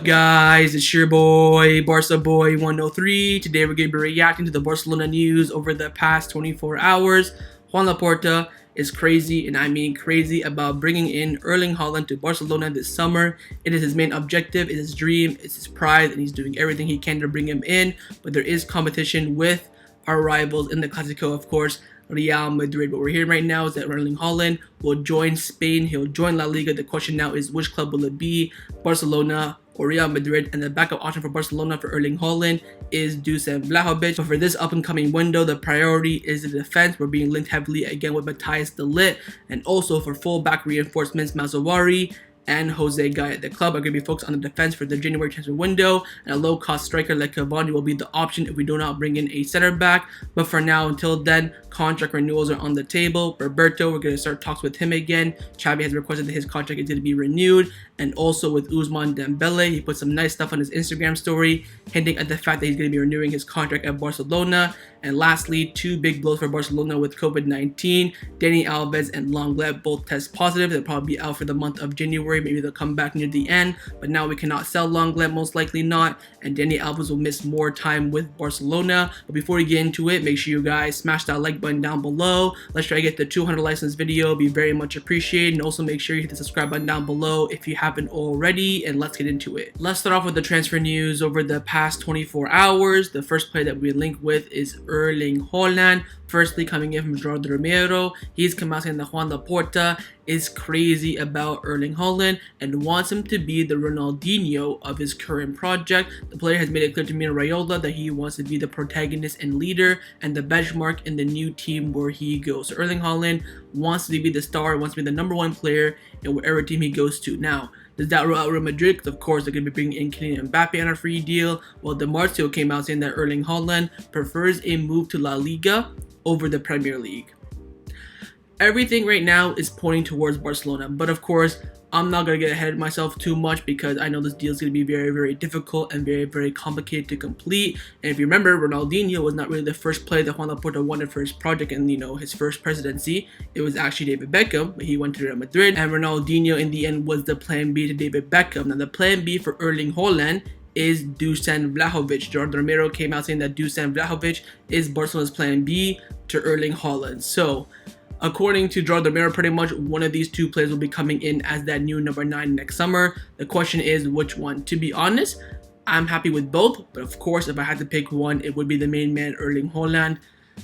up, guys? It's your boy, Barca Boy 103. Today we're going to be reacting to the Barcelona news over the past 24 hours. Juan Laporta is crazy, and I mean crazy, about bringing in Erling Haaland to Barcelona this summer. It is his main objective, it is his dream, it's his pride, and he's doing everything he can to bring him in. But there is competition with our rivals in the Clásico, of course, Real Madrid. What we're hearing right now is that Erling Haaland will join Spain. He'll join La Liga. The question now is, which club will it be? Barcelona or Real Madrid? And the backup option for Barcelona for Erling Haaland is Dusan Vlahovic. But for this up-and-coming window, the priority is the defense. We're being linked heavily again with Matthijs de Ligt, and also for full-back reinforcements, Mazzawari and Jose Guy at the club are going to be focused on the defense for the January transfer window, and a low-cost striker like Cavani will be the option if we do not bring in a center back. But for now, until then, contract renewals are on the table. Roberto, we're going to start talks with him again. Xavi has requested that his contract is going to be renewed, and also with Ousmane Dembele, he put some nice stuff on his Instagram story, hinting at the fact that he's going to be renewing his contract at Barcelona. And lastly, two big blows for Barcelona with COVID-19. Dani Alves and Lenglet both test positive. They'll probably be out for the month of January. Maybe they'll come back near the end. But now we cannot sell Lenglet, most likely not. And Dani Alves will miss more time with Barcelona. But before we get into it, make sure you guys smash that like button down below. Let's try to get the 200 likes on this video. It'll be very much appreciated. And also make sure you hit the subscribe button down below if you haven't already. And let's get into it. Let's start off with the transfer news over the past 24 hours. The first player that we link with is Erling Haaland. Firstly, coming in from Gerardo Romero, he's come out saying that Juan Laporta is crazy about Erling Haaland and wants him to be the Ronaldinho of his current project. The player has made it clear to Mino Raiola that he wants to be the protagonist and leader and the benchmark in the new team where he goes. So Erling Haaland wants to be the star, wants to be the number one player in whatever team he goes to. Now, does that rule out Real Madrid? Because of course they're going to be bringing in Kylian Mbappe on a free deal. Well, DeMartio came out saying that Erling Haaland prefers a move to La Liga over the Premier League. Everything right now is pointing towards Barcelona, but of course I'm not going to get ahead of myself too much because I know this deal is going to be very, very difficult and very, very complicated to complete. And if you remember, Ronaldinho was not really the first player that Juan Laporta wanted for his project and, his first presidency. It was actually David Beckham, but he went to Real Madrid, and Ronaldinho in the end was the plan B to David Beckham. Now the plan B for Erling Haaland is Dusan Vlahovic. Gerardo Romero came out saying that Dusan Vlahovic is Barcelona's plan B to Erling Haaland. So according to Gerardo Romero, pretty much one of these two players will be coming in as that new number 9 next summer. The question is which one. To be honest, I'm happy with both, but of course if I had to pick one, it would be the main man, Erling Haaland.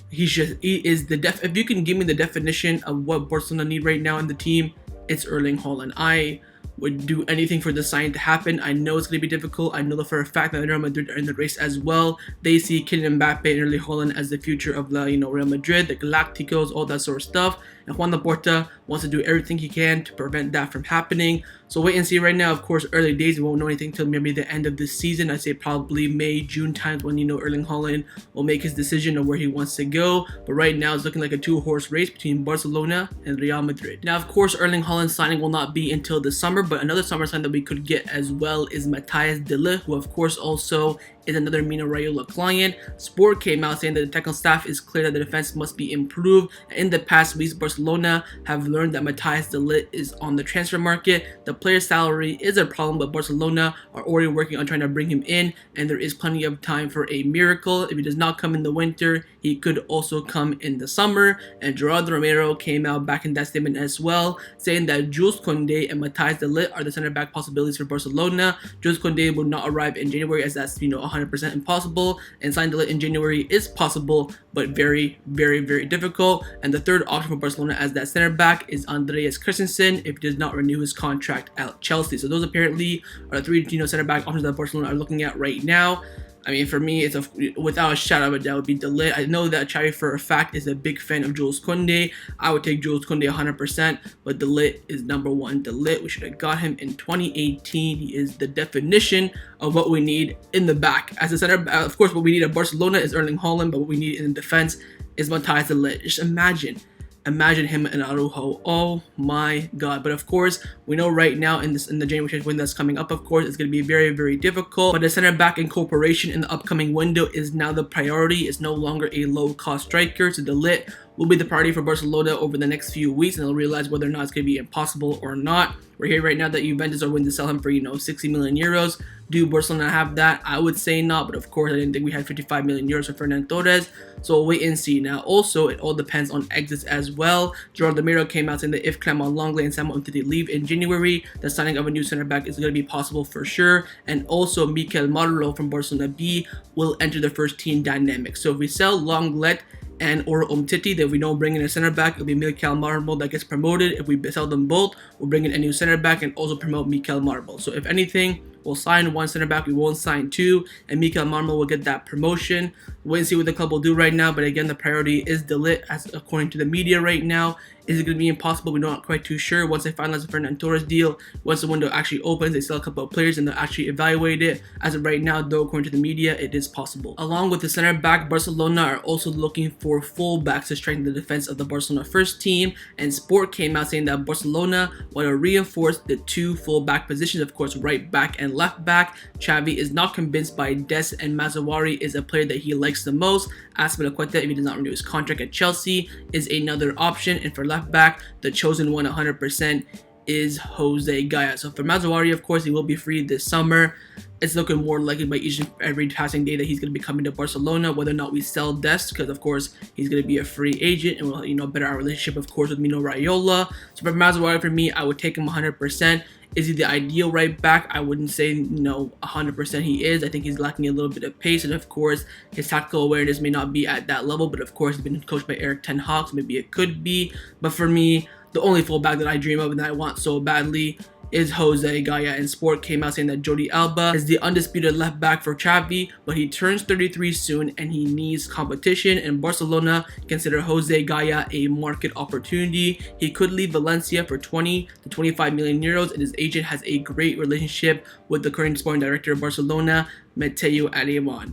He is the if you can give me the definition of what Barcelona need right now in the team, it's Erling Haaland. I would do anything for the signing to happen. I know it's going to be difficult. I know that for a fact that Real Madrid are in the race as well. They see Kylian Mbappe and Erling Haaland as the future of Real Madrid, the Galacticos, all that sort of stuff. And Juan Laporta wants to do everything he can to prevent that from happening. So wait and see right now. Of course, early days, we won't know anything until maybe the end of this season. I'd say probably May, June times when, Erling Haaland will make his decision of where he wants to go. But right now, it's looking like a two-horse race between Barcelona and Real Madrid. Now, of course, Erling Haaland's signing will not be until the summer, but another summer sign that we could get as well is Matthijs de Ligt, who of course also is another Mino Raiola client. Sport came out saying that the technical staff is clear that the defense must be improved. In the past weeks, Barcelona have learned that Matthijs de Ligt is on the transfer market. The player's salary is a problem, but Barcelona are already working on trying to bring him in, and there is plenty of time for a miracle. If he does not come in the winter, he could also come in the summer. And Gerardo Romero came out back in that statement as well, saying that Jules Koundé and Matthijs de Ligt are the center back possibilities for Barcelona. Jules Koundé will not arrive in January, as that's 100% impossible, and signing de Ligt in January is possible, but very, very, very difficult. And the third option for Barcelona as that center back is Andreas Christensen if he does not renew his contract at Chelsea. So those apparently are the three center back options that Barcelona are looking at right now. I mean, for me, it's without a shadow of a doubt would be de Ligt. I know that Xavi for a fact is a big fan of Jules Koundé. I would take Jules Koundé 100%, but de Ligt is number one. De Ligt, we should have got him in 2018. He is the definition of what we need in the back. As a center, of course, what we need at Barcelona is Erling Haaland, but what we need in defense is Matthijs de Ligt. Just imagine him and Araujo. Oh my god. But of course, we know right now in the January transfer window that's coming up, of course, it's going to be very, very difficult. But the center back incorporation in the upcoming window is now the priority. It's no longer a low-cost striker. So de Ligt will be the priority for Barcelona over the next few weeks, and they'll realize whether or not it's going to be impossible or not. We're here right now that Juventus are willing to sell him for, 60 million euros. Do Barcelona have that? I would say not, but of course I didn't think we had 55 million euros for Ferran Torres, so we'll wait and see. Now also, it all depends on exits as well. Gerard Romero came out saying that if Clement Lenglet and Samuel Umtiti leave in January, the signing of a new center back is going to be possible for sure, and also Mikel Marlo from Barcelona B will enter the first team dynamic. So if we sell Lenglet and or Umtiti, then we don't bring in a center back, it'll be Mikel Marmo that gets promoted. If we sell them both, we'll bring in a new center back and also promote Mikel Marmo. So if anything, we'll sign one center back, we won't sign two, and Mikel Marmo will get that promotion. Wait and see what the club will do right now, but again, the priority is De Ligt, as according to the media right now. Is it going to be impossible? We're not quite too sure. Once they finalize the Ferran Torres deal, once the window actually opens, they sell a couple of players and they'll actually evaluate it. As of right now, though, according to the media, it is possible. Along with the center back, Barcelona are also looking for fullbacks to strengthen the defense of the Barcelona first team. And Sport came out saying that Barcelona want to reinforce the two fullback positions, of course, right back and left back. Xavi is not convinced by Des, and Mazawari is a player that he likes the most. Azpilicueta, if he does not renew his contract at Chelsea, is another option. And for left back, the chosen one 100% is Jose Gaya. So for Mazawari, of course, he will be free this summer. It's looking more likely by every passing day that he's going to be coming to Barcelona, whether or not we sell Dest, because of course he's going to be a free agent and we'll better our relationship, of course, with Mino Raiola. So for Mazawari, for me, I would take him 100%. Is he the ideal right back? I wouldn't say 100% he is. I think he's lacking a little bit of pace, and of course his tactical awareness may not be at that level, but of course he's been coached by Erik ten Hag, so maybe it could be. But for me, the only fullback that I dream of and that I want so badly is Jose Gaya, and Sport came out saying that Jordi Alba is the undisputed left back for Xavi, but he turns 33 soon and he needs competition, and Barcelona consider Jose Gaya a market opportunity. He could leave Valencia for 20 to 25 million euros, and his agent has a great relationship with the current sporting director of Barcelona, Mateu Alemán.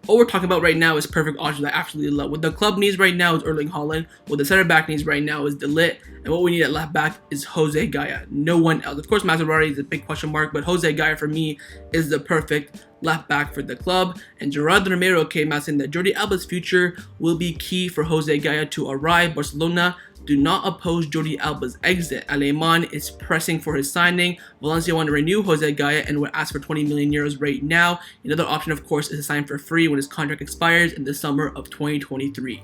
What we're talking about right now is perfect options I absolutely love. What the club needs right now is Erling Haaland. What the center back needs right now is De Ligt. And what we need at left back is Jose Gaya. No one else. Of course, Mazarari is a big question mark, but Jose Gaya for me is the perfect left back for the club. And Gerard Romero came out saying that Jordi Alba's future will be key for Jose Gaya to arrive. Barcelona do not oppose Jordi Alba's exit. Alemán is pressing for his signing. Valencia want to renew Jose Gaya and would ask for 20 million euros right now. Another option, of course, is to sign for free when his contract expires in the summer of 2023.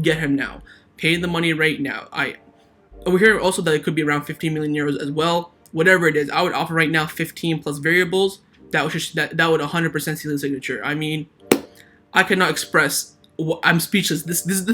Get him now. Pay the money right now. Over here also that it could be around 15 million euros as well. Whatever it is, I would offer right now 15 plus variables. That would 100% seal the signature. I mean, I cannot express. I'm speechless. This is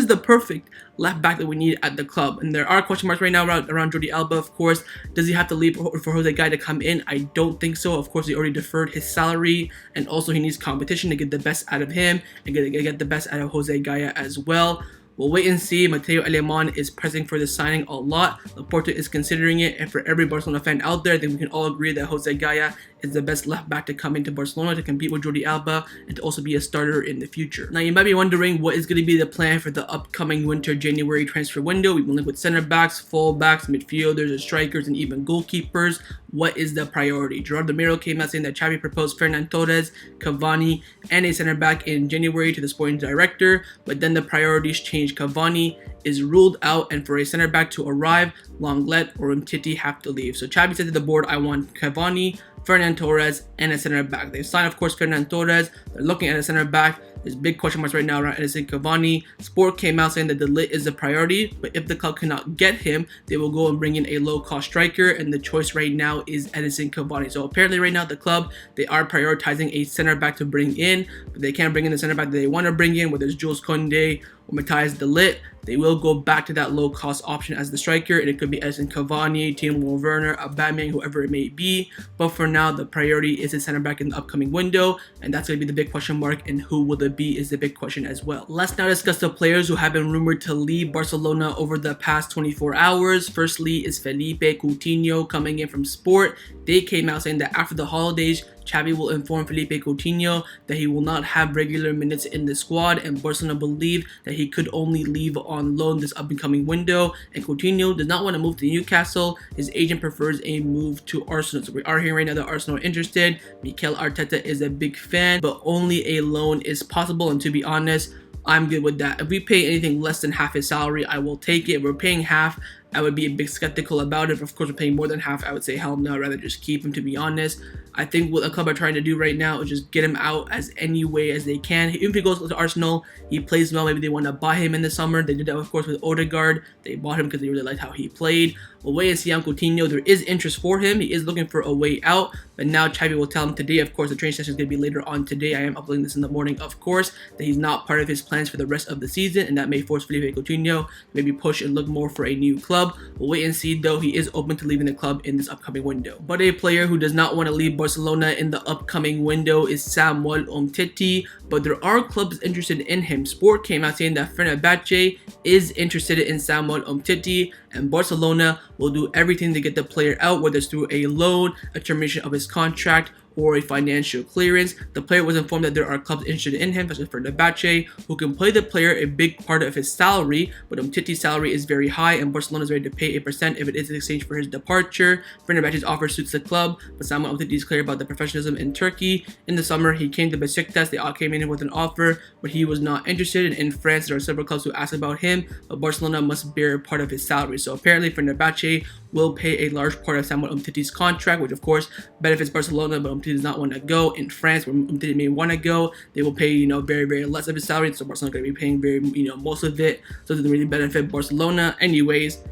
the perfect left back that we need at the club. And there are question marks right now around Jordi Alba, of course. Does he have to leave for Jose Gaya to come in? I don't think so. Of course, he already deferred his salary, and also he needs competition to get the best out of him and get the best out of Jose Gaya as well. We'll wait and see. Mateu Alemán is pressing for the signing a lot. Laporta is considering it, and for every Barcelona fan out there, I think we can all agree that Jose Gaya is the best left back to come into Barcelona to compete with Jordi Alba and to also be a starter in the future. Now, you might be wondering what is going to be the plan for the upcoming winter January transfer window. We've been linked with center backs, full backs, midfielders, and strikers, and even goalkeepers. What is the priority? Gerard Romero came out saying that Xavi proposed Ferran Torres, Cavani, and a center back in January to the sporting director, but then the priorities changed. Cavani is ruled out, and for a center back to arrive, Lenglet or Umtiti have to leave. So Xavi said to the board, I want Cavani, Ferran Torres, and a center back. They signed, of course, Ferran Torres. They're looking at a center back. There's big question marks right now around Edison Cavani. Sport came out saying that De Ligt is a priority, but if the club cannot get him, they will go and bring in a low-cost striker, and the choice right now is Edison Cavani. So apparently right now the club, they are prioritizing a center back to bring in, but they can't bring in the center back that they want to bring in, whether it's Jules Koundé or Matthias De Ligt. They will go back to that low-cost option as the striker, and it could be Edison Cavani, Timo Werner, Aubameyang, whoever it may be. But for now, the priority is a center back in the upcoming window, and that's going to be the big question mark, and who will it be is the big question as well. Let's now discuss the players who have been rumored to leave Barcelona over the past 24 hours. Firstly is Felipe Coutinho coming in from Sport. They came out saying that after the holidays, Xavi will inform Felipe Coutinho that he will not have regular minutes in the squad, and Barcelona believe that he could only leave on loan this up-and-coming window, and Coutinho does not want to move to Newcastle. His agent prefers a move to Arsenal. So we are hearing right now that Arsenal are interested. Mikel Arteta is a big fan, but only a loan is possible, and to be honest, I'm good with that. If we pay anything less than half his salary, I will take it. If we're paying half, I would be a bit skeptical about it. But of course, we're paying more than half. I would say hell no, I'd rather just keep him, to be honest. I think what the club are trying to do right now is just get him out as any way as they can. Even if he goes to Arsenal, he plays well. Maybe they want to buy him in the summer. They did that, of course, with Odegaard. They bought him because they really liked how he played. We'll wait and see on Coutinho. There is interest for him. He is looking for a way out. But now Xavi will tell him today, of course, the training session is going to be later on today. I am uploading this in the morning, of course, that he's not part of his plans for the rest of the season, and that may force Felipe Coutinho to maybe push and look more for a new club. We'll wait and see, though. He is open to leaving the club in this upcoming window. But a player who does not want to leave Barcelona in the upcoming window is Samuel Umtiti, but there are clubs interested in him. Sport came out saying that Ferran Abde is interested in Samuel Umtiti, and Barcelona will do everything to get the player out, whether it's through a loan, a termination of his contract, or a financial clearance. The player was informed that there are clubs interested in him, such as Ferran Torres, who can play the player a big part of his salary, but Umtiti's salary is very high, and Barcelona is ready to pay a percent if it is in exchange for his departure. Ferran Torres' offer suits the club, but Samuel Umtiti is clear about the professionalism in Turkey. In the summer, he came to Besiktas. They all came in with an offer, but he was not interested. In France, there are several clubs who asked about him, but Barcelona must bear part of his salary. So apparently, Ferran Torres will pay a large part of Samuel Umtiti's contract, which of course benefits Barcelona, but Umtiti does not want to go. In France, where Umtiti may want to go, they will pay, very, very less of his salary, so Barcelona going to be paying very, most of it, so it doesn't really benefit Barcelona. Anyways,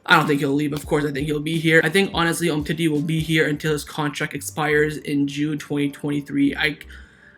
I don't think he'll leave. Of course, I think he'll be here. I think, honestly, Umtiti will be here until his contract expires in June 2023.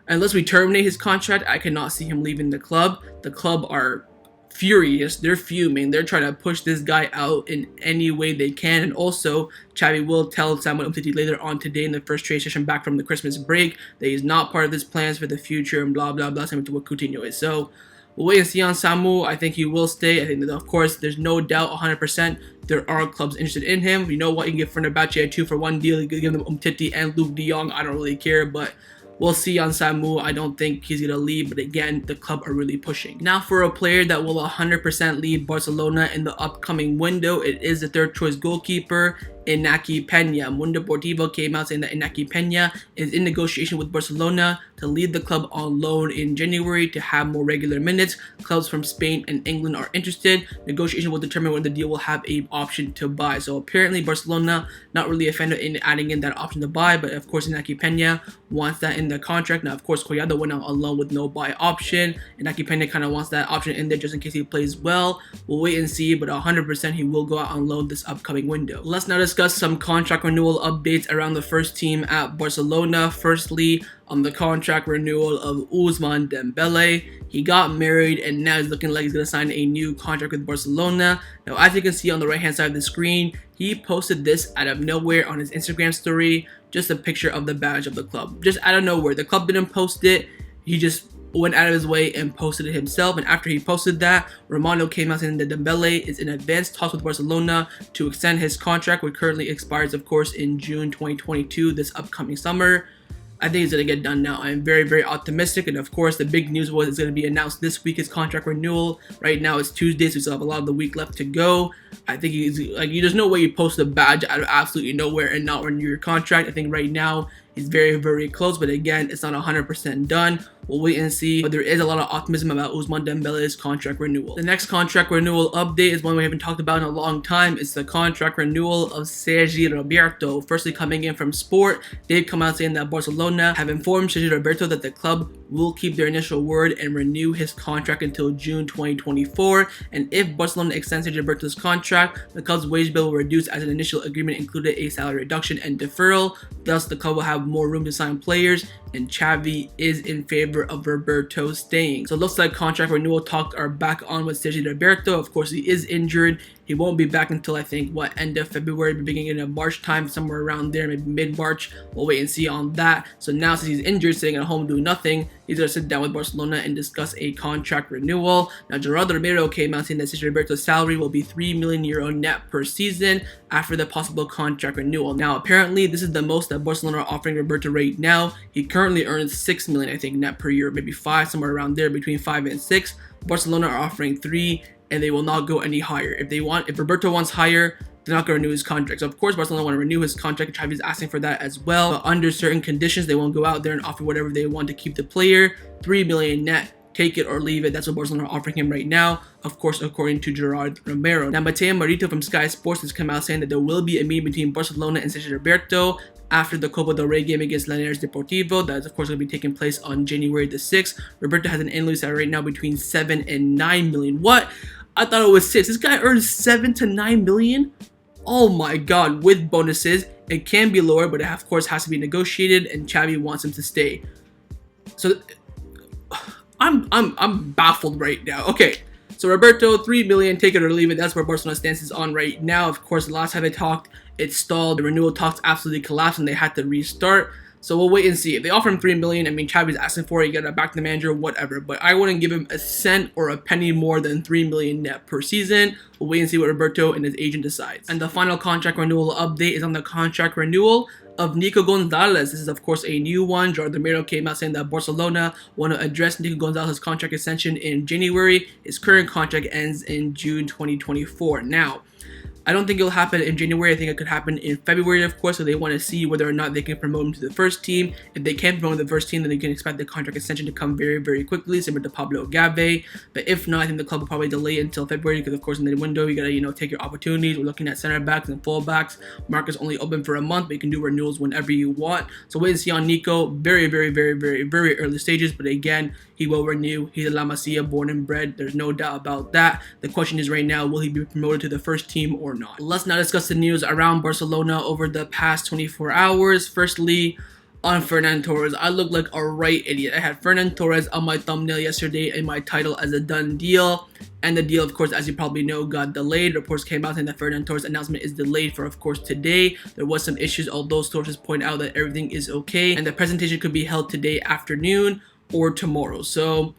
Unless we terminate his contract, I cannot see him leaving the club. The club are furious. They're fuming. They're trying to push this guy out in any way they can. And also, Xavi will tell Samuel Umtiti later on today in the first training session back from the Christmas break that he's not part of his plans for the future and blah, blah, blah, similar to what Coutinho is. So, we'll wait and see on Samu. I think he will stay. I think that, of course, there's no doubt 100% there are clubs interested in him. You know what? You can give Fenerbahce a 2-for-1 deal. You can give them Umtiti and Luke de Jong. I don't really care, but we'll see on Samu. I don't think he's going to leave, but again, the club are really pushing. Now for a player that will 100% leave Barcelona in the upcoming window, it is the third choice goalkeeper, Iñaki Peña. Mundo Deportivo came out saying that Iñaki Peña is in negotiation with Barcelona to leave the club on loan in January to have more regular minutes. Clubs from Spain and England are interested. Negotiation will determine when the deal will have an option to buy. So apparently Barcelona not really offended in adding in that option to buy, but of course Iñaki Peña wants that in the contract. Now of course Collado went out on loan with no buy option. Iñaki Peña kind of wants that option in there just in case he plays well. We'll wait and see, but 100% he will go out on loan this upcoming window. Let's now discuss some contract renewal updates around the first team at Barcelona. Firstly, on the contract renewal of Ousmane Dembele. He got married and now he's looking like he's going to sign a new contract with Barcelona. Now, as you can see on the right hand side of the screen, he posted this out of nowhere on his Instagram story, just a picture of the badge of the club. Just out of nowhere. The club didn't post it. He just went out of his way and posted it himself. And after he posted that, Romano came out saying that Dembele is in advanced talks with Barcelona to extend his contract, which currently expires, of course, in June 2022, this upcoming summer. I think it's going to get done now. I'm very, very optimistic. And of course, the big news was it's going to be announced this week, his contract renewal. Right now it's Tuesday, so we still have a lot of the week left to go. I think there's no way you post a badge out of absolutely nowhere and not renew your contract. I think right now he's very, very close, but again, it's not 100% done. We'll wait and see, but there is a lot of optimism about Ousmane Dembele's contract renewal. The next contract renewal update is one we haven't talked about in a long time. It's the contract renewal of Sergi Roberto. Firstly, coming in from Sport, they've come out saying that Barcelona have informed Sergi Roberto that the club will keep their initial word and renew his contract until June 2024. And if Barcelona extends Sergi Roberto's contract, the club's wage bill will reduce as an initial agreement included a salary reduction and deferral. Thus, the club will have more room to sign players, and Xavi is in favor of Roberto staying. So it looks like contract renewal talks are back on with Sergi Roberto. Of course, he is injured. He won't be back until I think end of February, beginning of March time, somewhere around there, maybe mid-March. We'll wait and see on that. So now since he's injured, sitting at home doing nothing, he's going to sit down with Barcelona and discuss a contract renewal. Now Gerardo Romero came out saying that Sergi Roberto's salary will be €3 million net per season after the possible contract renewal. Now apparently this is the most that Barcelona are offering Roberto right now. He currently earns $6 million, I think, net per year, maybe 5, somewhere around there, between 5 and 6. Barcelona are offering 3, and they will not go any higher. If Roberto wants higher, they're not going to renew his contract. So of course Barcelona want to renew his contract. Xavi's asking for that as well. But under certain conditions, they won't go out there and offer whatever they want to keep the player. $3 million net take it or leave it. That's what Barcelona are offering him right now, of course, according to Gerard Romero. Now, Mateo Marito from Sky Sports has come out saying that there will be a meeting between Barcelona and Sergio Roberto after the Copa del Rey game against Linares Deportivo. That is, of course, going to be taking place on January the 6th. Roberto has an annual salary right now between 7 and 9 million. What? I thought it was 6. This guy earns 7 to 9 million? Oh my god, with bonuses. It can be lower, but it of course has to be negotiated, and Xavi wants him to stay. So I'm baffled right now. Okay, so Roberto, 3 million, take it or leave it. That's where Barcelona stance is on right now. Of course, the last time they talked, it stalled. The renewal talks absolutely collapsed, and they had to restart. So we'll wait and see. If they offer him 3 million, I mean, Xavi's asking for it, you gotta back the manager, whatever. But I wouldn't give him a cent or a penny more than 3 million net per season. We'll wait and see what Roberto and his agent decides. And the final contract renewal update is on the contract renewal of Nico Gonzalez. This is, of course, a new one. Gerard Romero came out saying that Barcelona want to address Nico Gonzalez's contract extension in January. His current contract ends in June 2024. Now, I don't think it'll happen in January. I think it could happen in February, of course, so they want to see whether or not they can promote him to the first team. If they can promote him to the first team, then they can expect the contract extension to come very, very quickly, similar to Pablo Gavi. But if not, I think the club will probably delay until February because, of course, in the window, you got to, take your opportunities. We're looking at center backs and full backs. Market's only open for a month, but you can do renewals whenever you want. So wait and see on Nico. Very, very, very, very, very early stages, but again, he will renew. He's a La Masia born and bred. There's no doubt about that. The question is right now, will he be promoted to the first team or not? Let's now discuss the news around Barcelona over the past 24 hours. Firstly, on Ferran Torres, I look like a right idiot. I had Ferran Torres on my thumbnail yesterday and my title as a done deal. And the deal, of course, as you probably know, got delayed. Reports came out saying that Ferran Torres' announcement is delayed for, of course, today. There was some issues, although sources point out that everything is okay. And the presentation could be held today afternoon or tomorrow. So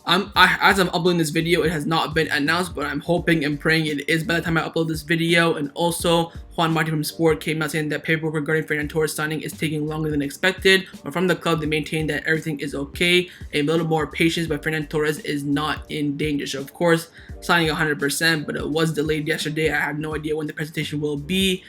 as I'm uploading this video, it has not been announced, but I'm hoping and praying it is by the time I upload this video. And also, Juan Martin from Sport came out saying that paperwork regarding Ferran Torres signing is taking longer than expected. But from the club, they maintain that everything is okay. A little more patience, but Ferran Torres is not in danger. So, of course, signing 100%, but it was delayed yesterday. I have no idea when the presentation will be.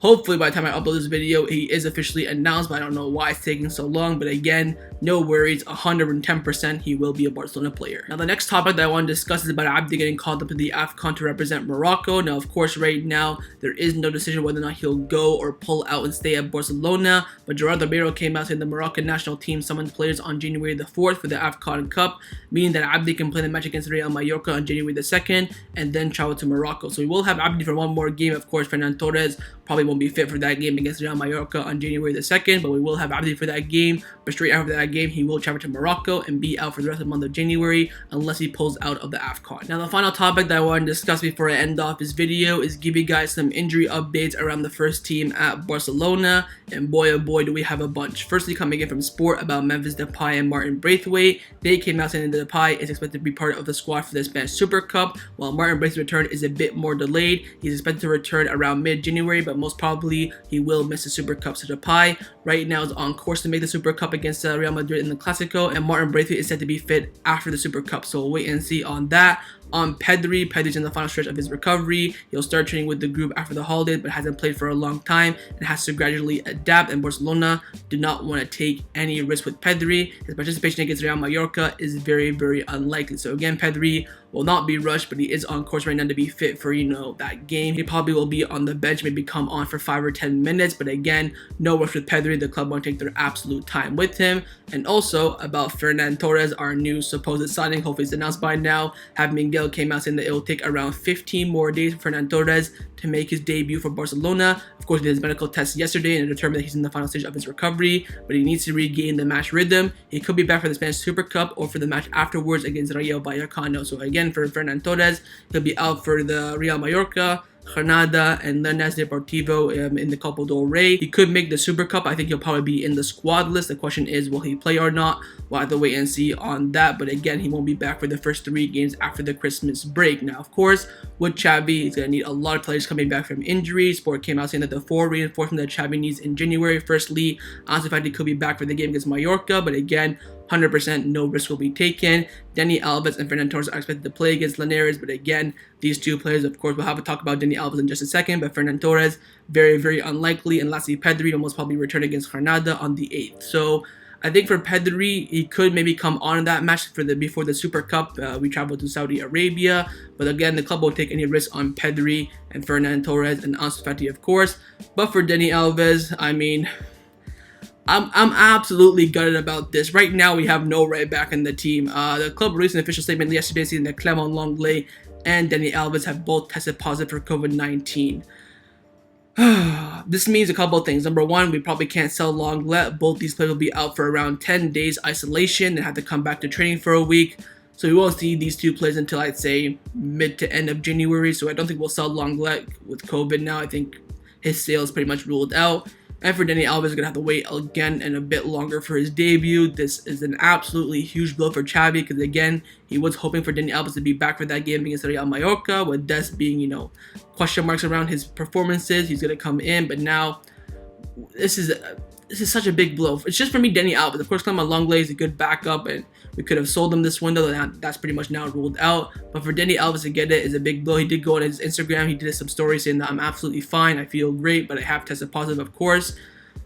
Hopefully, by the time I upload this video, he is officially announced, but I don't know why it's taking so long. But again, no worries, 110% he will be a Barcelona player. Now, the next topic that I want to discuss is about Abde getting called up to the AFCON to represent Morocco. Now, of course, right now, there is no decision whether or not he'll go or pull out and stay at Barcelona. But Gerard Romero came out saying the Moroccan national team summoned players on January the 4th for the AFCON Cup, meaning that Abde can play the match against Real Mallorca on January the 2nd and then travel to Morocco. So we will have Abde for one more game. Of course, Ferran Torres probably won't be fit for that game against Real Mallorca on January the 2nd, but we will have Abde for that game. But straight after that game, he will travel to Morocco and be out for the rest of the month of January unless he pulls out of the AFCON. Now, the final topic that I want to discuss before I end off this video is give you guys some injury updates around the first team at Barcelona, and boy oh boy do we have a bunch. Firstly, coming in from Sport about Memphis Depay and Martin Braithwaite, they came out saying that Depay is expected to be part of the squad for the Spanish Super Cup, while Martin Braithwaite's return is a bit more delayed. He's expected to return around mid-January, but most probably he will miss the Super Cup. So Depay right now is on course to make the Super Cup against Real Madrid in the Clasico, and Martin Braithwaite is said to be fit after the Super Cup. So we'll wait and see on that. On Pedri's in the final stretch of his recovery. He'll start training with the group after the holidays, but hasn't played for a long time and has to gradually adapt, and Barcelona do not want to take any risk with Pedri. His participation against Real Mallorca is very, very unlikely. So again, Pedri will not be rushed, but he is on course right now to be fit for, that game. He probably will be on the bench, maybe come on for 5 or 10 minutes, but again, no rush with Pedri. The club won't take their absolute time with him. And also about Ferran Torres, our new supposed signing, hopefully it's announced by now. Miguel came out saying that it will take around 15 more days for Ferran Torres to make his debut for Barcelona. Of course, he did his medical test yesterday and determined that he's in the final stage of his recovery, but he needs to regain the match rhythm. He could be back for the Spanish Super Cup or for the match afterwards against Rayo Vallecano. So again, for Ferran Torres, he'll be out for the Real Mallorca, Granada, and Linares Deportivo in the Copa del Rey. He could make the Super Cup. I think he'll probably be in the squad list. The question is, will he play or not? We'll have to wait and see on that. But again, he won't be back for the first 3 games after the Christmas break. Now, of course, with Xavi, he's going to need a lot of players coming back from injury. Sport came out saying that the 4 reinforcements that Xavi needs in January. Firstly, Ansu Fati could be back for the game against Mallorca, but again, 100% no risk will be taken. Dani Alves and Ferran Torres are expected to play against Linares, but again, these 2 players, of course, we'll have a talk about Dani Alves in just a second, but Ferran Torres, very, very unlikely. And lastly, Pedri will most probably return against Granada on the 8th. So I think for Pedri, he could maybe come on in that match before the Super Cup. We travel to Saudi Arabia, but again, the club won't take any risk on Pedri and Ferran Torres and Ansu Fati, of course. But for Dani Alves, I mean, I'm absolutely gutted about this. Right now, we have no right back in the team. The club released an official statement yesterday saying that Clement Lenglet and Dani Alves have both tested positive for COVID-19. This means a couple of things. Number one, we probably can't sell Lenglet. Both these players will be out for around 10 days isolation and have to come back to training for a week. So we won't see these two players until I'd say mid to end of January. So I don't think we'll sell Lenglet with COVID now. I think his sale is pretty much ruled out. And for Dani Alves, we're going to have to wait again and a bit longer for his debut. This is an absolutely huge blow for Xavi because, again, he was hoping for Dani Alves to be back for that game against Real Mallorca with Des being, question marks around his performances. He's going to come in, but now this is such a big blow. It's just for me, Dani Alves. Of course, Clement Lenglet is a good backup, and we could have sold him this window. That's pretty much now ruled out. But for Dani Alves to get it is a big blow. He did go on his Instagram. He did some stories saying that I'm absolutely fine. I feel great, but I have tested positive, of course.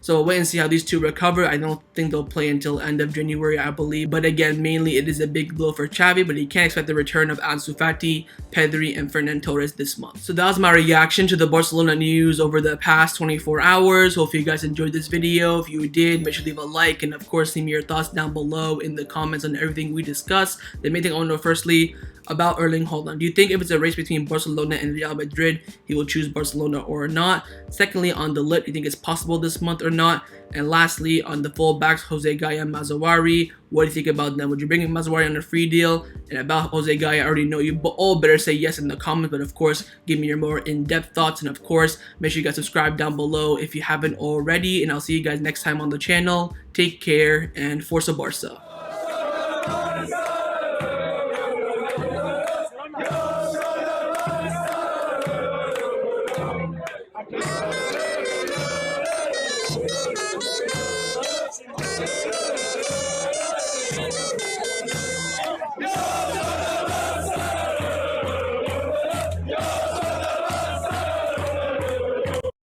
So we'll wait and see how these two recover. I don't think they'll play until end of January, I believe. But again, mainly it is a big blow for Xavi, but he can't expect the return of Ansu Fati, Pedri, and Ferran Torres this month. So that was my reaction to the Barcelona news over the past 24 hours. Hopefully you guys enjoyed this video. If you did, make sure to leave a like, and of course leave me your thoughts down below in the comments on everything we discussed. The main thing I want to know firstly about Erling Haaland. Do you think if it's a race between Barcelona and Real Madrid, he will choose Barcelona or not? Secondly, on the lip, do you think it's possible this month or not? And lastly, on the fullbacks, Jose Gaya and Mazawari, what do you think about them? Would you bring Mazawari on a free deal? And about Jose Gaya, I already know you all better say yes in the comments, but of course, give me your more in-depth thoughts. And of course, make sure you guys subscribe down below if you haven't already. And I'll see you guys next time on the channel. Take care and Forza Barca.